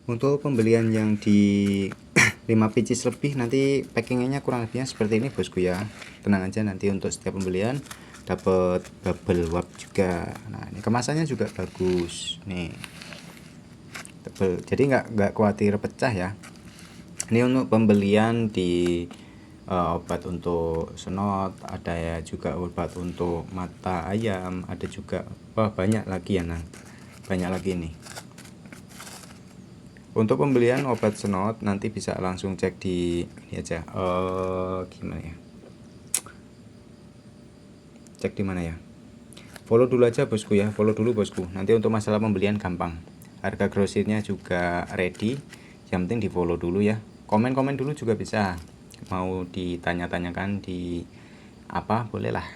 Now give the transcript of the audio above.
Untuk pembelian yang di 5 pieces lebih nanti packingnya kurang lebihnya seperti ini bosku ya. Tenang aja, nanti untuk setiap pembelian dapat bubble wrap juga. Nah ini kemasannya juga bagus nih, tebel, jadi nggak khawatir pecah ya. Ini untuk pembelian di obat untuk senot, ada ya juga obat untuk mata ayam, ada juga banyak lagi ya. Nah banyak lagi nih. Untuk pembelian obat senot nanti bisa langsung cek di ini aja. Gimana ya? Cek di mana ya? Follow dulu aja bosku ya, follow dulu bosku. Nanti untuk masalah pembelian gampang. Harga grosirnya juga ready. Yang penting di follow dulu ya. Komen-komen dulu juga bisa. Mau ditanya-tanyakan di apa boleh lah.